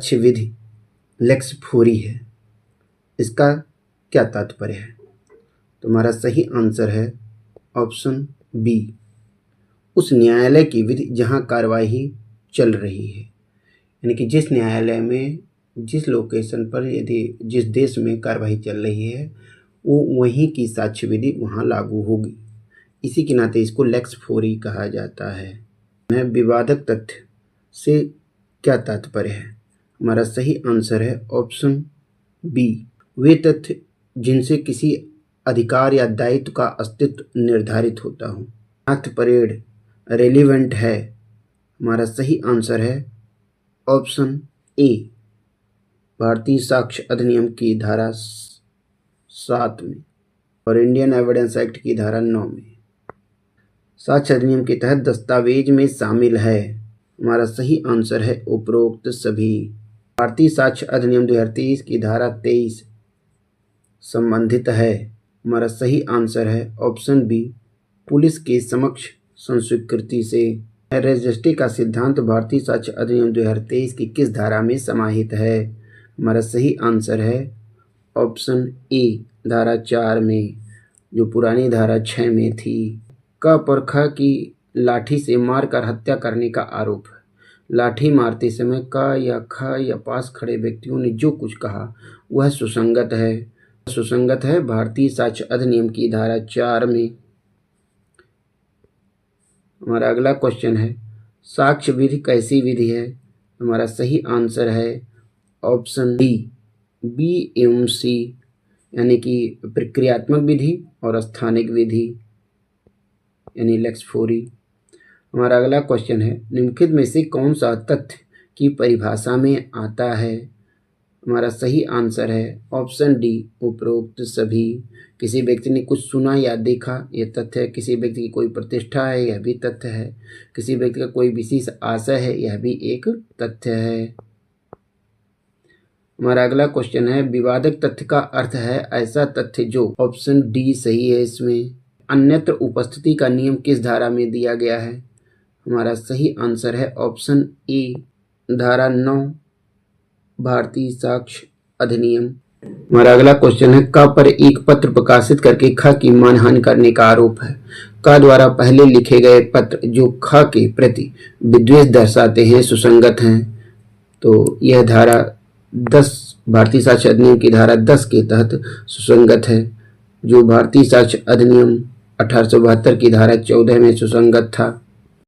साक्ष्य विधि लेक्स फोरी है, इसका क्या तात्पर्य है? तो हमारा सही आंसर है ऑप्शन बी, उस न्यायालय की विधि जहां कार्यवाही चल रही है। यानी कि जिस न्यायालय में, जिस लोकेशन पर, यदि जिस देश में कार्यवाही चल रही है वो वहीं की साक्ष्य विधि वहाँ लागू होगी। इसी के नाते इसको लेक्स फोरी कहा जाता है। विवादक तथ्य से क्या तात्पर्य है? हमारा सही आंसर है ऑप्शन बी, वे तथ्य जिनसे किसी अधिकार या दायित्व का अस्तित्व निर्धारित होता हो। नाथ परेड रेलिवेंट है। हमारा सही आंसर है ऑप्शन ए, भारतीय साक्ष्य अधिनियम की धारा 7 में और इंडियन एविडेंस एक्ट की धारा 9 में। साक्ष्य अधिनियम के तहत दस्तावेज में शामिल है। हमारा सही आंसर है उपरोक्त सभी। भारतीय साक्ष्य अधिनियम 2023 की धारा 23 संबंधित है। हमारा सही आंसर है ऑप्शन बी, पुलिस के समक्ष संस्वीकृति से। रजिस्ट्री का सिद्धांत भारतीय साक्ष्य अधिनियम 2023 की किस धारा में समाहित है? हमारा सही आंसर है ऑप्शन ए, धारा 4 में, जो पुरानी धारा 6 में थी। क पर ख की लाठी से मारकर हत्या करने का आरोप है। लाठी मारते समय क या ख या पास खड़े व्यक्तियों ने जो कुछ कहा वह सुसंगत है भारतीय साक्ष्य अधिनियम की धारा 4 में। हमारा अगला क्वेश्चन है, साक्ष्य विधि कैसी विधि है? हमारा सही आंसर है ऑप्शन डी, बी एवं सी, यानी कि प्रक्रियात्मक विधि और स्थानिक विधि, यानी लेक्स फोरी। हमारा अगला क्वेश्चन है, निम्नलिखित में से कौन सा तथ्य की परिभाषा में आता है? हमारा सही आंसर है ऑप्शन डी, उपरोक्त सभी। किसी व्यक्ति ने कुछ सुना या देखा, यह तथ्य है। किसी व्यक्ति की कोई प्रतिष्ठा है, यह भी तथ्य है। किसी व्यक्ति का कोई विशेष आशय है, यह भी एक तथ्य है। हमारा अगला क्वेश्चन है, विवादक तथ्य का अर्थ है ऐसा तथ्य जो, ऑप्शन डी सही है इसमें। अन्यत्र उपस्थिति का नियम किस धारा में दिया गया है? हमारा सही आंसर है ऑप्शन ए, धारा 9 भारतीय साक्ष्य अधिनियम। हमारा अगला क्वेश्चन है, क पर एक पत्र प्रकाशित करके ख की मानहानि करने का आरोप है। क द्वारा पहले लिखे गए पत्र जो ख के प्रति विद्वेष दर्शाते हैं सुसंगत हैं। तो यह धारा 10 भारतीय साक्ष्य अधिनियम की धारा 10 के तहत सुसंगत है, जो भारतीय साक्ष्य अधिनियम 1872 की धारा 14 में सुसंगत था।